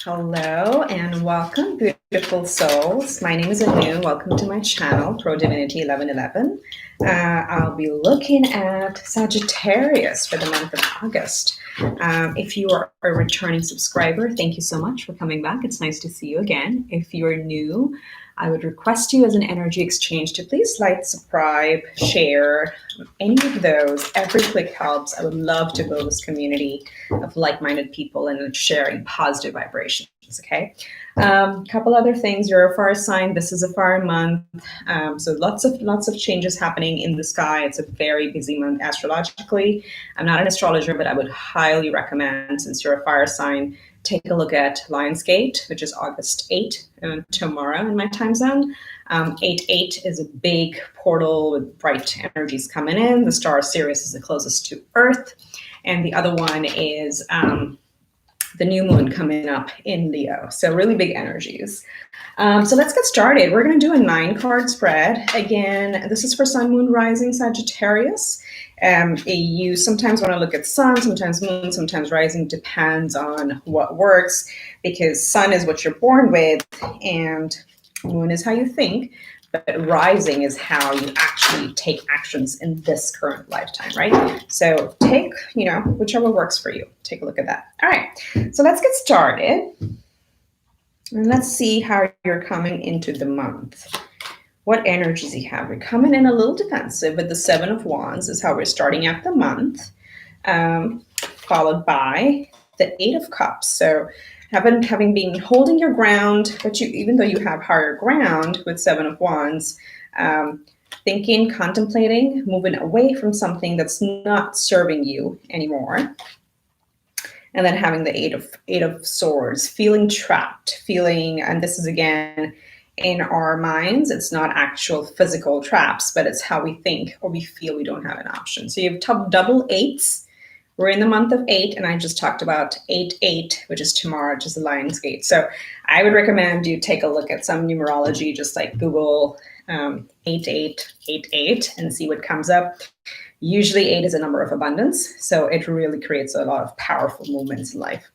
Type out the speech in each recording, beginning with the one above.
Hello and welcome, beautiful souls. My name is Anu. Welcome to my channel, ProDivinity 1111. I'll be looking at Sagittarius for the month of August. If you are a returning subscriber, thank you so much for coming back. It's nice to see you again. If you're new, I would request you as an energy exchange to please like, subscribe, share, any of those. Every click helps. I would love to build this community of like-minded people and sharing positive vibrations. Okay. Couple other things. You're a fire sign. This is a fire month. So lots of changes happening in the sky. It's a very busy month astrologically. I'm not an astrologer, but I would highly recommend, since you're a fire sign, take a look at Lionsgate, which is August 8, tomorrow in my time zone. 8-8 is a big portal with bright energies coming in. The star Sirius is the closest to Earth. And the other one is the new moon coming up in Leo. So really big energies. So let's get started. We're going to do a 9-card spread. Again, this is for Sun, Moon, Rising, Sagittarius. You sometimes want to look at Sun, sometimes Moon, sometimes Rising. Depends on what works, because Sun is what you're born with and Moon is how you think. But Rising is how you actually take actions in this current lifetime, right? So take, whichever works for you. Take a look at that. All right, so let's get started. And let's see how you're coming into the month. What energies you have. We're coming in a little defensive with the 7 of Wands is how we're starting out the month, followed by the 8 of Cups. So having been holding your ground, but even though you have higher ground with 7 of Wands, thinking, contemplating, moving away from something that's not serving you anymore. And then having the 8 of Swords, feeling trapped, and this is again in our minds, it's not actual physical traps, but it's how we think or we feel we don't have an option. So you have double 8s. We're in the month of 8, and I just talked about 8-8, which is tomorrow, which is the Lionsgate. So I would recommend you take a look at some numerology, just like Google 8888 and see what comes up. Usually 8 is a number of abundance, so it really creates a lot of powerful movements in life.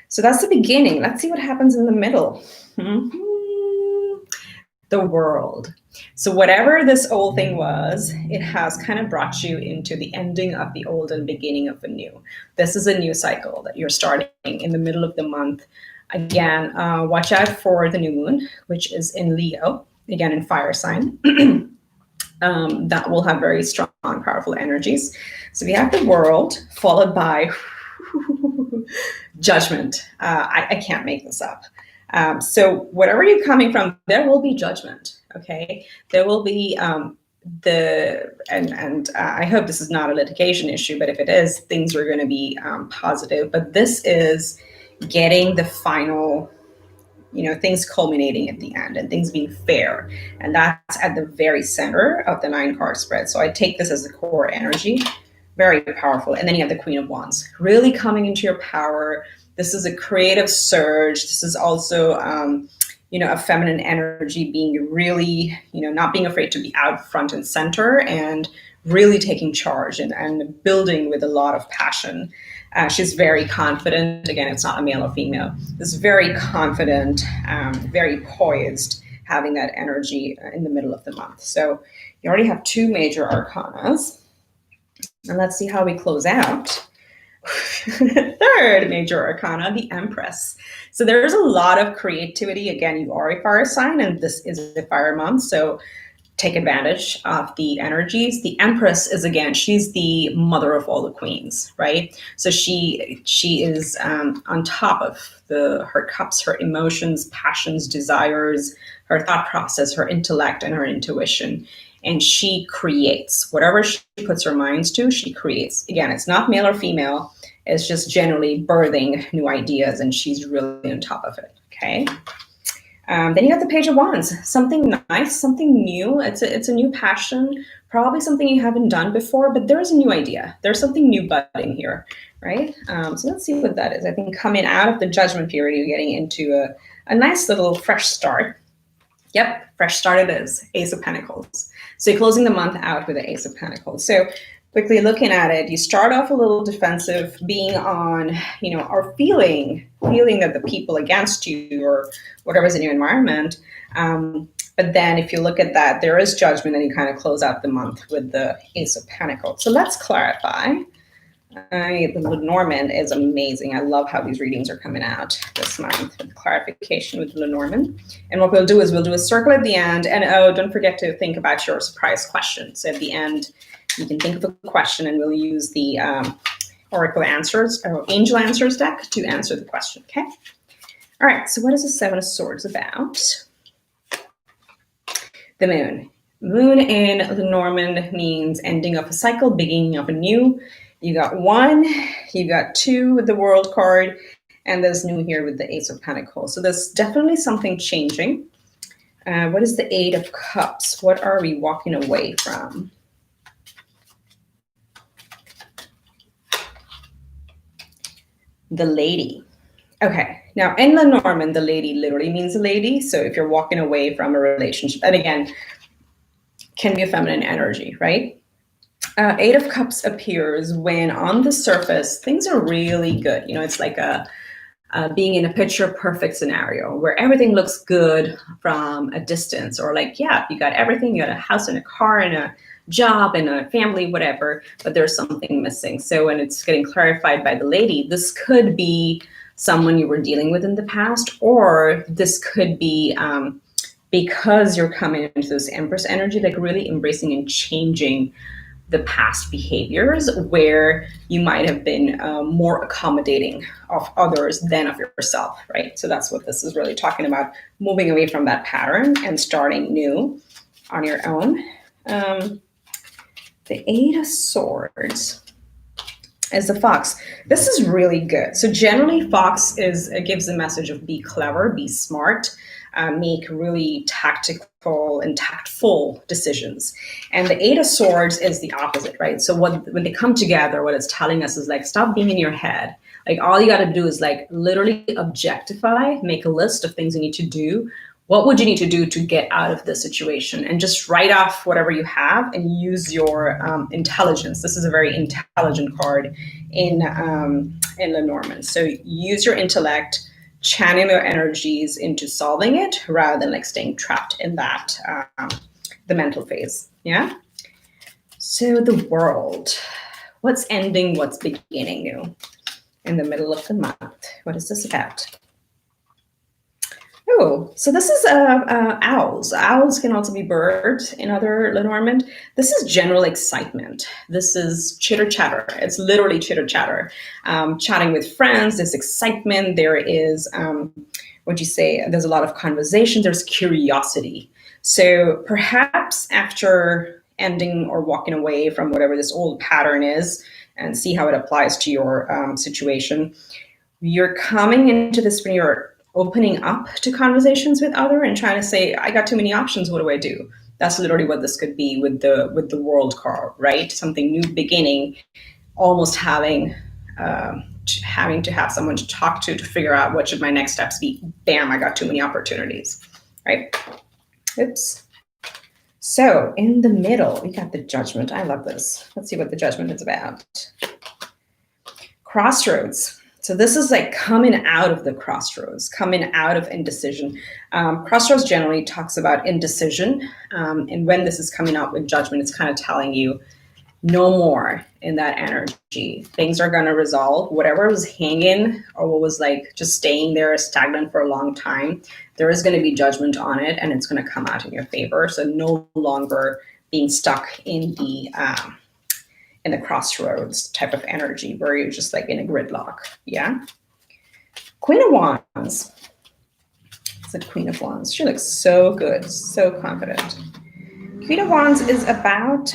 So that's the beginning. Let's see what happens in the middle. The World. So whatever this old thing was, it has kind of brought you into the ending of the old and beginning of the new. This is a new cycle that you're starting in the middle of the month. Again, watch out for the new moon, which is in Leo, again in fire sign. That will have very strong, powerful energies. So we have the World followed by Judgment. I can't make this up. So whatever you're coming from, there will be judgment. Okay, there will be I hope this is not a litigation issue, but if it is, things are going to be positive. But this is getting the final, things culminating at the end and things being fair, and that's at the very center of the 9-card spread. So I take this as the core energy, very powerful. And then you have the Queen of Wands, really coming into your power. This is a creative surge. This is also, a feminine energy, being really, not being afraid to be out front and center and really taking charge and building with a lot of passion. She's very confident. Again, it's not a male or female. This very confident, very poised, having that energy in the middle of the month. So you already have 2 major arcanas. And let's see how we close out. Third major arcana, the Empress. So there's a lot of creativity. Again, you are a fire sign, and this is a fire month, so take advantage of the energies. The Empress is, again, she's the mother of all the queens, right? So she is on top of her cups, her emotions, passions, desires, her thought process, her intellect, and her intuition. And she creates whatever she puts her minds to, she creates. Again, it's not male or female. It's just generally birthing new ideas, and she's really on top of it. Okay. Then you have the Page of Wands, something nice, something new. It's a new passion, probably something you haven't done before, but there's a new idea. There's something new budding here, right? So let's see what that is. I think coming out of the Judgment period, you're getting into a nice little fresh start. Yep, fresh start it is. Ace of Pentacles. So you're closing the month out with the Ace of Pentacles. So quickly looking at it, you start off a little defensive, being on, or feeling that the people against you or whatever's in your environment. But then if you look at that, there is judgment, and you kind of close out the month with the Ace of Pentacles. So let's clarify. The Lenormand is amazing. I love how these readings are coming out this month with clarification with Lenormand. And what we'll do is we'll do a circle at the end. And oh, don't forget to think about your surprise question. So at the end, you can think of a question, and we'll use the Oracle Answers or Angel Answers deck to answer the question. Okay. All right. So what is the Seven of Swords about? The Moon. Moon in Lenormand means ending of a cycle, beginning of a new. You got 1, you got 2 with the World card, and there's new here with the Ace of Pentacles. So there's definitely something changing. What is the Eight of Cups? What are we walking away from? The Lady. Okay, now in Lenormand, the Lady literally means a lady. So if you're walking away from a relationship, and again, can be a feminine energy, right? Eight of Cups appears when on the surface, things are really good. It's like being in a picture perfect scenario where everything looks good from a distance, or like, yeah, you got everything, you got a house and a car and a job and a family, whatever, but there's something missing. So when it's getting clarified by the Lady, this could be someone you were dealing with in the past, or this could be because you're coming into this Empress energy, like really embracing and changing the past behaviors where you might have been more accommodating of others than of yourself, right? So that's what this is really talking about, moving away from that pattern and starting new on your own. The Eight of Swords is the Fox. This is really good. So generally Fox gives a message of be clever, be smart, make really tactical and tactful decisions. And the Eight of Swords is the opposite, right? So when they come together, what it's telling us is like, stop being in your head. Like all you got to do is like literally objectify, make a list of things you need to do. What would you need to do to get out of this situation? And just write off whatever you have and use your intelligence. This is a very intelligent card in Lenormand. So use your intellect, channel your energies into solving it rather than like staying trapped in that, the mental phase. Yeah. So the World, what's ending, what's beginning new in the middle of the month? What is this about? Oh, so this is owls. Owls can also be birds in other Lenormand. This is general excitement. This is chitter chatter. It's literally chitter chatter. Chatting with friends, there's excitement. There is, what'd you say? There's a lot of conversation. There's curiosity. So perhaps after ending or walking away from whatever this old pattern is and see how it applies to your situation, you're coming into this when you're opening up to conversations with other and trying to say, I got too many options. What do I do? That's literally what this could be with the World card, right? Something new beginning, almost having to have someone to talk to figure out what should my next steps be. Bam, I got too many opportunities, right? Oops. So in the middle, we got the Judgment. I love this. Let's see what the Judgment is about. Crossroads. So this is like coming out of the crossroads, coming out of indecision. Crossroads generally talks about indecision. And when this is coming out with Judgment, it's kind of telling you no more in that energy. Things are going to resolve. Whatever was hanging or what was like just staying there stagnant for a long time, there is going to be judgment on it and it's going to come out in your favor. So no longer being stuck in the crossroads type of energy where you're just like in a gridlock. Yeah. Queen of Wands. It's the Queen of Wands. She looks so good, so confident. Queen of Wands is about,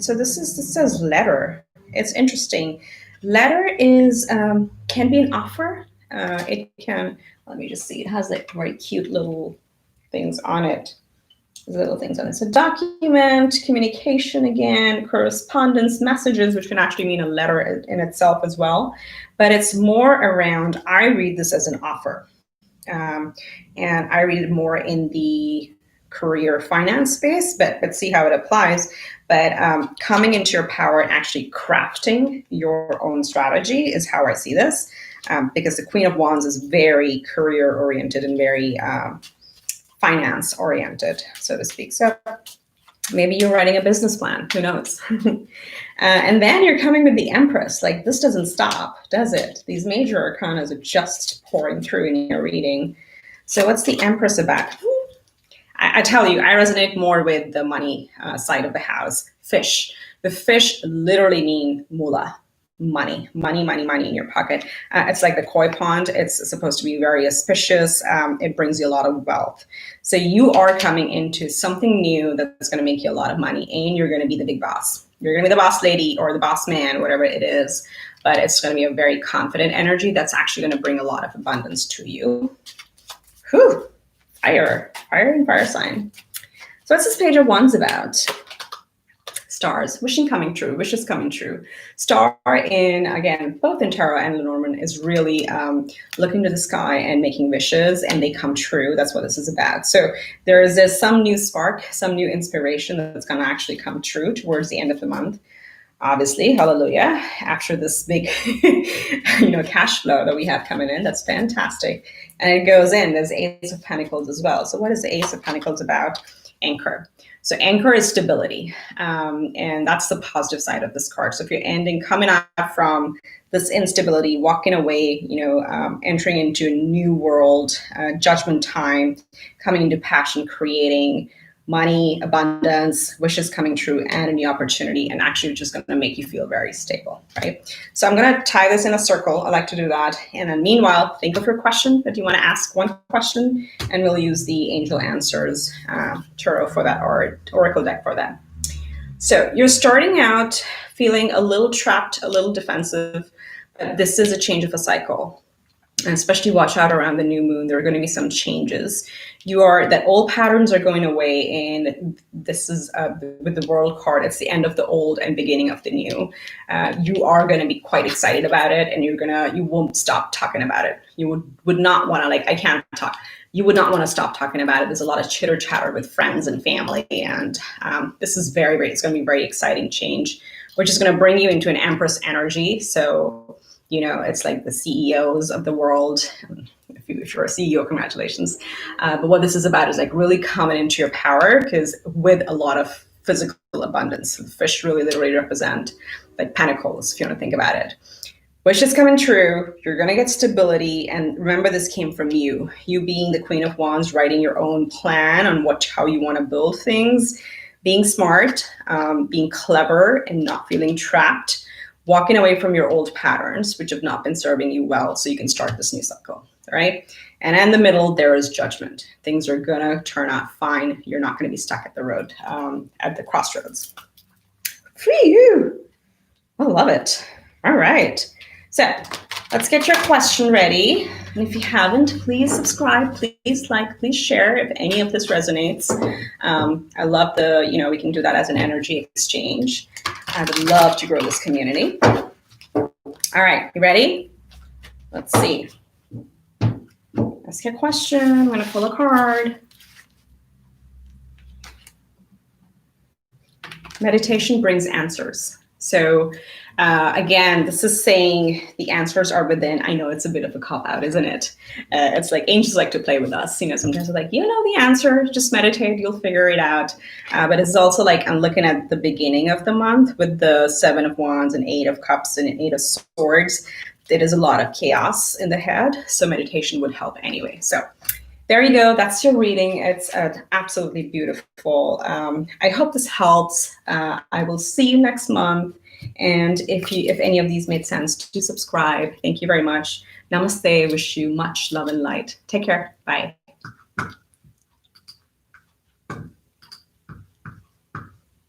so this says letter. It's interesting. Letter is, can be an offer. It can, let me just see. It has like very cute little things on it. Little things on it. So document, communication again, correspondence, messages, which can actually mean a letter in itself as well. But it's more around, I read this as an offer. And I read it more in the career finance space, but see how it applies. But coming into your power and actually crafting your own strategy is how I see this, because the Queen of Wands is very career oriented and very finance oriented, so to speak. So maybe you're writing a business plan, who knows? And then you're coming with the Empress. Like, this doesn't stop, does it? These major arcanas are just pouring through in your reading. So what's the Empress about? I tell you, I resonate more with the money side of the house. Fish. The fish literally mean moolah. Money in your pocket. It's like the koi pond. It's supposed to be very auspicious. It brings you a lot of wealth. So you are coming into something new that's going to make you a lot of money, and you're going to be the big boss. You're going to be the boss lady or the boss man, whatever it is. But it's going to be a very confident energy that's actually going to bring a lot of abundance to you. Whew. Fire and fire sign. So what's this Page of Wands about? Stars, wishing coming true, wishes coming true. Star in, again, both in tarot and Lenormand, is really looking to the sky and making wishes, and they come true. That's what this is about. So there's some new spark, some new inspiration that's going to actually come true towards the end of the month. Obviously, hallelujah, after this big, cash flow that we have coming in, that's fantastic. And it goes in, there's Ace of Pentacles as well. So what is the Ace of Pentacles about? Anchor. So anchor is stability, and that's the positive side of this card. So if you're coming out from this instability, walking away, entering into a new world, judgment time, coming into passion, creating money, abundance, wishes coming true, and a new opportunity, and actually just going to make you feel very stable, right? So I'm going to tie this in a circle. I like to do that. And then meanwhile, think of your question that you want to ask, one question, and we'll use the Angel Answers tarot for that, or Oracle deck for that. So you're starting out feeling a little trapped, a little defensive, but this is a change of a cycle. And especially watch out around the new moon. There are going to be some changes. That old patterns are going away, and this is with the World card. It's the end of the old and beginning of the new. You are going to be quite excited about it, and you won't stop talking about it. You would not want to, I can't talk. You would not want to stop talking about it. There's a lot of chitter chatter with friends and family, and this is it's going to be a very exciting change, which is going to bring you into an Empress energy. So it's like the CEOs of the world. If you're a CEO, congratulations. But what this is about is really coming into your power, because with a lot of physical abundance, the fish really literally represent pentacles, if you want to think about it. Wishes coming true, you're going to get stability. And remember, this came from you being the Queen of Wands, writing your own plan on how you want to build things, being smart, being clever, and not feeling trapped. Walking away from your old patterns, which have not been serving you well, so you can start this new cycle, right? And in the middle, there is judgment. Things are going to turn out fine. You're not going to be stuck at the road, at the crossroads. Phew! I love it. All right. So let's get your question ready. And if you haven't, please subscribe, please like, please share if any of this resonates. I love we can do that as an energy exchange. I would love to grow this community. All right, you ready? Let's see. Ask a question. I'm going to pull a card. Meditation brings answers. So again, this is saying the answers are within. I know it's a bit of a cop-out, isn't it? It's like angels like to play with us. Sometimes they're like, the answer, just meditate, you'll figure it out. But it's also I'm looking at the beginning of the month with the 7 of Wands and 8 of Cups and 8 of Swords. It is a lot of chaos in the head, so meditation would help anyway. So there you go. That's your reading. It's absolutely beautiful. I hope this helps. I will see you next month. And if any of these made sense, do subscribe. Thank you very much. Namaste. Wish you much love and light. Take care. Bye.